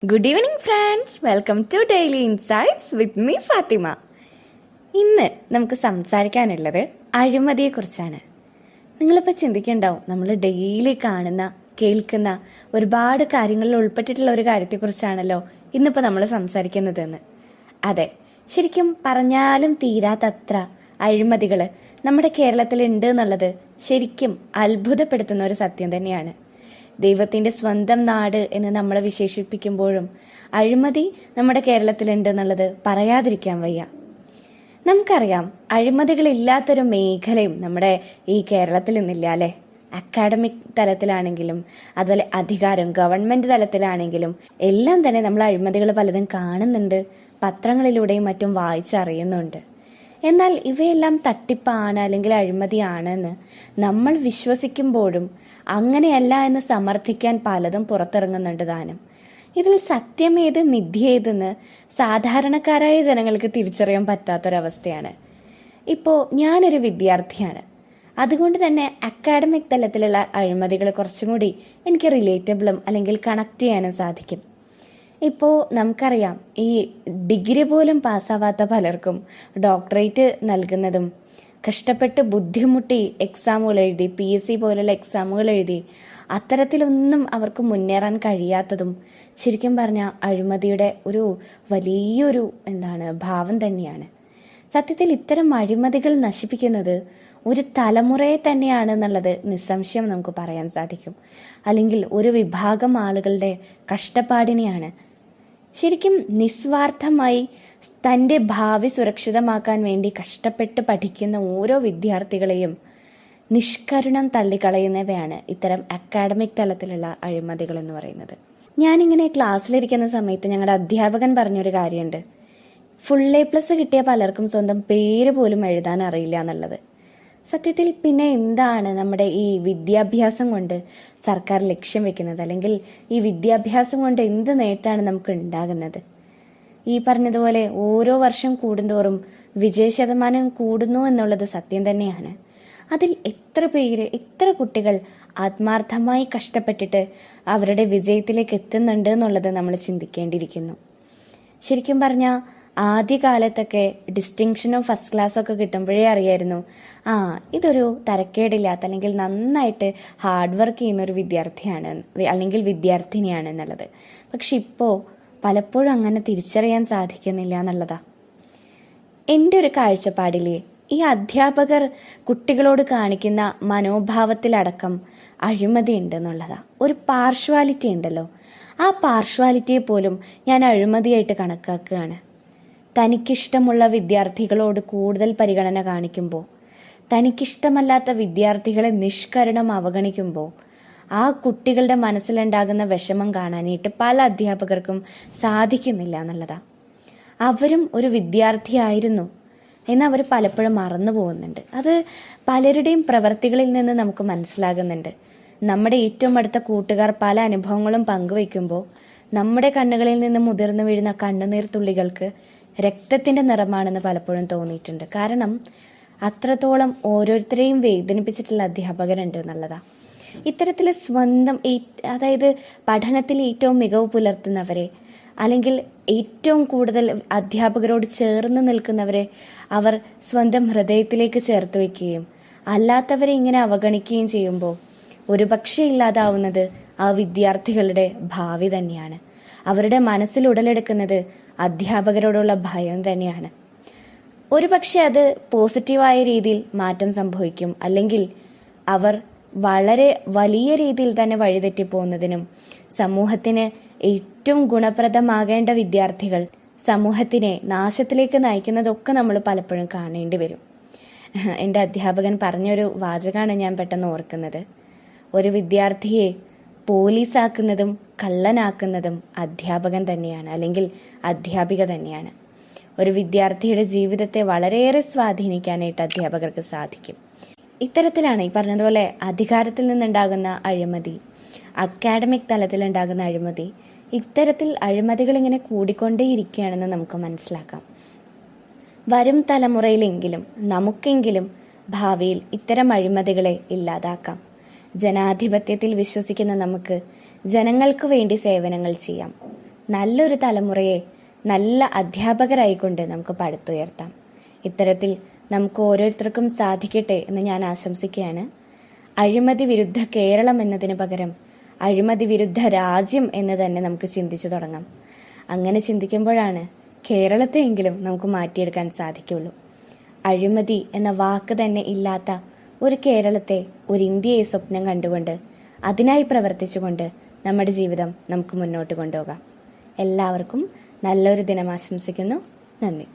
Good evening friends, welcome to daily insights with me Fatima. ഇന്ന് നമുക്ക് സംസാരിക്കാനുള്ളത് അഴിമതിയെക്കുറിച്ചാണ്. നിങ്ങളിപ്പോൾ ചിന്തിക്കുന്നുണ്ടാവും, നമ്മൾ ഡെയിലി കാണുന്ന കേൾക്കുന്ന ഒരുപാട് കാര്യങ്ങളിൽ ഉൾപ്പെട്ടിട്ടുള്ള ഒരു കാര്യത്തെക്കുറിച്ചാണല്ലോ ഇന്നിപ്പോൾ നമ്മൾ സംസാരിക്കുന്നതെന്ന്. അതെ, ശരിക്കും പറഞ്ഞാലും തീരാത്തത്ര അഴിമതികൾ നമ്മുടെ കേരളത്തിലുണ്ട് എന്നുള്ളത് ശരിക്കും അത്ഭുതപ്പെടുത്തുന്ന ഒരു സത്യം തന്നെയാണ്. ദൈവത്തിൻ്റെ സ്വന്തം നാട് എന്ന് നമ്മളെ വിശേഷിപ്പിക്കുമ്പോഴും അഴിമതി നമ്മുടെ കേരളത്തിലുണ്ട് എന്നുള്ളത് പറയാതിരിക്കാൻ വയ്യ. നമുക്കറിയാം, അഴിമതികളില്ലാത്തൊരു മേഖലയും നമ്മുടെ ഈ കേരളത്തിൽ നിന്നില്ല അല്ലേ. അക്കാഡമിക് തലത്തിലാണെങ്കിലും അതുപോലെ അധികാരം ഗവൺമെൻറ് തലത്തിലാണെങ്കിലും എല്ലാം തന്നെ നമ്മൾ അഴിമതികൾ പലതും കാണുന്നുണ്ട്, പത്രങ്ങളിലൂടെയും മറ്റും വായിച്ചറിയുന്നുണ്ട്. എന്നാൽ ഇവയെല്ലാം തട്ടിപ്പാണ് അല്ലെങ്കിൽ അഴിമതിയാണ് എന്ന് നമ്മൾ വിശ്വസിക്കുമ്പോഴും അങ്ങനെയല്ല എന്ന് സമർത്ഥിക്കാൻ പലതും പുറത്തിറങ്ങുന്നുണ്ട് താനും. ഇതിൽ സത്യമേത് മിഥ്യേതെന്ന് സാധാരണക്കാരായ ജനങ്ങൾക്ക് തിരിച്ചറിയാൻ പറ്റാത്തൊരവസ്ഥയാണ്. ഇപ്പോൾ ഞാനൊരു വിദ്യാർത്ഥിയാണ്, അതുകൊണ്ട് തന്നെ അക്കാഡമിക് തലത്തിലുള്ള അഴിമതികൾ കുറച്ചും കൂടി എനിക്ക് റിലേറ്റബിളും അല്ലെങ്കിൽ കണക്ട് ചെയ്യാനും സാധിക്കും. ഇപ്പോൾ നമുക്കറിയാം, ഈ ഡിഗ്രി പോലും പാസ്സാവാത്ത പലർക്കും ഡോക്ടറേറ്റ് നൽകുന്നതും കഷ്ടപ്പെട്ട് ബുദ്ധിമുട്ടി എക്സാമുകൾ എഴുതി PSC പോലുള്ള എക്സാമുകൾ എഴുതി അത്തരത്തിലൊന്നും അവർക്ക് മുന്നേറാൻ കഴിയാത്തതും ശരിക്കും പറഞ്ഞാൽ അഴിമതിയുടെ ഒരു വലിയൊരു ഭാവം തന്നെയാണ്. സത്യത്തിൽ ഇത്തരം അഴിമതികൾ നശിപ്പിക്കുന്നത് ഒരു തലമുറയെ തന്നെയാണ് എന്നുള്ളത് നിസ്സംശയം നമുക്ക് പറയാൻ സാധിക്കും. അല്ലെങ്കിൽ ഒരു വിഭാഗം ആളുകളുടെ കഷ്ടപ്പാടിനെയാണ്. ശരിക്കും നിസ്വാർത്ഥമായി തൻ്റെ ഭാവി സുരക്ഷിതമാക്കാൻ വേണ്ടി കഷ്ടപ്പെട്ട് പഠിക്കുന്ന ഓരോ വിദ്യാർത്ഥികളെയും നിഷ്കരുണം തള്ളിക്കളയുന്നവയാണ് ഇത്തരം അക്കാഡമിക് തലത്തിലുള്ള അഴിമതികൾ എന്ന് പറയുന്നത്. ഞാനിങ്ങനെ ക്ലാസ്സിലിരിക്കുന്ന സമയത്ത് ഞങ്ങളുടെ അധ്യാപകൻ പറഞ്ഞൊരു കാര്യമുണ്ട്, A+ കിട്ടിയ പലർക്കും സ്വന്തം പേര് പോലും എഴുതാൻ അറിയില്ല എന്നുള്ളത്. സത്യത്തിൽ പിന്നെ എന്താണ് നമ്മുടെ ഈ വിദ്യാഭ്യാസം കൊണ്ട് സർക്കാർ ലക്ഷ്യം വെക്കുന്നത്, അല്ലെങ്കിൽ ഈ വിദ്യാഭ്യാസം കൊണ്ട് എന്ത് നേട്ടമാണ് നമുക്ക് ഉണ്ടാകുന്നത്? ഈ പറഞ്ഞതുപോലെ ഓരോ വർഷം കൂടുന്തോറും വിജയശതമാനം കൂടുന്നു എന്നുള്ളത് സത്യം തന്നെയാണ്. അതിൽ എത്ര കുട്ടികൾ ആത്മാർത്ഥമായി കഷ്ടപ്പെട്ടിട്ട് അവരുടെ വിജയത്തിലേക്ക് എത്തുന്നുണ്ട് എന്നുള്ളത് നമ്മൾ ചിന്തിക്കേണ്ടിയിരിക്കുന്നു. ശരിക്കും പറഞ്ഞാൽ ആദ്യകാലത്തൊക്കെ ഡിസ്റ്റിങ്ഷനോ ഫസ്റ്റ് ക്ലാസ്സോ ഒക്കെ കിട്ടുമ്പോഴേ അറിയായിരുന്നു, ഇതൊരു തരക്കേടില്ലാത്ത അല്ലെങ്കിൽ നന്നായിട്ട് ഹാർഡ് വർക്ക് ചെയ്യുന്ന ഒരു വിദ്യാർത്ഥിയാണ് അല്ലെങ്കിൽ വിദ്യാർത്ഥിനിയാണ് എന്നുള്ളത്. പക്ഷെ ഇപ്പോൾ പലപ്പോഴും അങ്ങനെ തിരിച്ചറിയാൻ സാധിക്കുന്നില്ല എന്നുള്ളതാ എൻ്റെ ഒരു കാഴ്ചപ്പാടിൽ. ഈ അധ്യാപകർ കുട്ടികളോട് കാണിക്കുന്ന മനോഭാവത്തിലടക്കം അഴിമതി ഉണ്ട് എന്നുള്ളതാ. ഒരു പാർഷ്വാലിറ്റി ഉണ്ടല്ലോ, ആ പാർഷ്വാലിറ്റിയെ പോലും ഞാൻ അഴിമതിയായിട്ട് കണക്കാക്കുകയാണ്. തനിക്കിഷ്ടമുള്ള വിദ്യാർത്ഥികളോട് കൂടുതൽ പരിഗണന കാണിക്കുമ്പോൾ, തനിക്കിഷ്ടമല്ലാത്ത വിദ്യാർത്ഥികളെ നിഷ്കരണം അവഗണിക്കുമ്പോൾ ആ കുട്ടികളുടെ മനസ്സിലുണ്ടാകുന്ന വിഷമം കാണാനായിട്ട് പല അധ്യാപകർക്കും സാധിക്കുന്നില്ല എന്നുള്ളതാണ്. അവരും ഒരു വിദ്യാർത്ഥിയായിരുന്നു എന്ന് അവർ പലപ്പോഴും മറന്നു പോകുന്നുണ്ട്. അത് പലരുടെയും പ്രവർത്തികളിൽ നിന്ന് നമുക്ക് മനസ്സിലാകുന്നുണ്ട്. നമ്മുടെ ഏറ്റവും അടുത്ത കൂട്ടുകാർ പല അനുഭവങ്ങളും പങ്കുവയ്ക്കുമ്പോൾ നമ്മുടെ കണ്ണുകളിൽ നിന്ന് മുതിർന്നു വീഴുന്ന കണ്ണുനീർ തുള്ളികൾക്ക് രക്തത്തിൻ്റെ നിറമാണെന്ന് പലപ്പോഴും തോന്നിയിട്ടുണ്ട്. കാരണം അത്രത്തോളം ഓരോരുത്തരെയും വേദനിപ്പിച്ചിട്ടുള്ള അധ്യാപകരുണ്ട് എന്നുള്ളതാണ്. ഇത്തരത്തിൽ സ്വന്തം അതായത് പഠനത്തിൽ ഏറ്റവും മികവ് പുലർത്തുന്നവരെ, അല്ലെങ്കിൽ ഏറ്റവും കൂടുതൽ അധ്യാപകരോട് ചേർന്ന് നിൽക്കുന്നവരെ അവർ സ്വന്തം ഹൃദയത്തിലേക്ക് ചേർത്ത് വയ്ക്കുകയും അല്ലാത്തവരെ ഇങ്ങനെ അവഗണിക്കുകയും ചെയ്യുമ്പോൾ ഒരുപക്ഷെ ഇല്ലാതാവുന്നത് ആ വിദ്യാർത്ഥികളുടെ ഭാവി തന്നെയാണ്. അവരുടെ മനസ്സിൽ ഉടലെടുക്കുന്നത് അധ്യാപകരോടുള്ള ഭയം തന്നെയാണ്. ഒരുപക്ഷെ അത് പോസിറ്റീവായ രീതിയിൽ മാറ്റം സംഭവിക്കും, അല്ലെങ്കിൽ അവർ വളരെ വലിയ രീതിയിൽ തന്നെ വഴിതെറ്റിപ്പോകുന്നതിനും സമൂഹത്തിന് ഏറ്റവും ഗുണപ്രദമാകേണ്ട വിദ്യാർത്ഥികൾ സമൂഹത്തിനെ നാശത്തിലേക്ക് നയിക്കുന്നതൊക്കെ നമ്മൾ പലപ്പോഴും കാണേണ്ടി വരും. എൻ്റെ അധ്യാപകൻ പറഞ്ഞൊരു വാചകമാണ് ഞാൻ പെട്ടെന്ന് ഓർക്കുന്നത്. ഒരു വിദ്യാർത്ഥിയെ പോലീസാക്കുന്നതും കള്ളനാക്കുന്നതും അധ്യാപകൻ തന്നെയാണ്, അല്ലെങ്കിൽ അധ്യാപിക തന്നെയാണ്. ഒരു വിദ്യാർത്ഥിയുടെ ജീവിതത്തെ വളരെയേറെ സ്വാധീനിക്കാനായിട്ട് അധ്യാപകർക്ക് സാധിക്കും. ഇത്തരത്തിലാണ് ഈ പറഞ്ഞതുപോലെ അധികാരത്തിൽ നിന്നുണ്ടാകുന്ന അഴിമതി, അക്കാഡമിക് തലത്തിലുണ്ടാകുന്ന അഴിമതി, ഇത്തരത്തിൽ അഴിമതികൾ ഇങ്ങനെ കൂടിക്കൊണ്ടേയിരിക്കുകയാണെന്ന് നമുക്ക് മനസ്സിലാക്കാം. വരും തലമുറയിലെങ്കിലും നമുക്കെങ്കിലും ഭാവിയിൽ ഇത്തരം അഴിമതികളെ ഇല്ലാതാക്കാം. ജനാധിപത്യത്തിൽ വിശ്വസിക്കുന്ന നമുക്ക് ജനങ്ങൾക്ക് വേണ്ടി സേവനങ്ങൾ ചെയ്യാം. നല്ലൊരു തലമുറയെ നല്ല അധ്യാപകരായിക്കൊണ്ട് നമുക്ക് പടുത്തുയർത്താം. ഇത്തരത്തിൽ നമുക്ക് ഓരോരുത്തർക്കും സാധിക്കട്ടെ എന്ന് ഞാൻ ആശംസിക്കുകയാണ്. അഴിമതി വിരുദ്ധ കേരളം എന്നതിന് പകരം അഴിമതി വിരുദ്ധ രാജ്യം എന്ന് തന്നെ നമുക്ക് ചിന്തിച്ചു തുടങ്ങാം. അങ്ങനെ ചിന്തിക്കുമ്പോഴാണ് കേരളത്തെയെങ്കിലും നമുക്ക് മാറ്റിയെടുക്കാൻ സാധിക്കുള്ളൂ. അഴിമതി എന്ന വാക്ക് തന്നെ ഇല്ലാത്ത ഒരു കേരളത്തെ, ഒരു ഇന്ത്യയെ സ്വപ്നം കണ്ടുകൊണ്ട് അതിനായി പ്രവർത്തിച്ചുകൊണ്ട് നമ്മുടെ ജീവിതം നമുക്ക് മുന്നോട്ട് കൊണ്ടുപോകാം. എല്ലാവർക്കും നല്ലൊരു ദിനം ആശംസിക്കുന്നു. നന്ദി.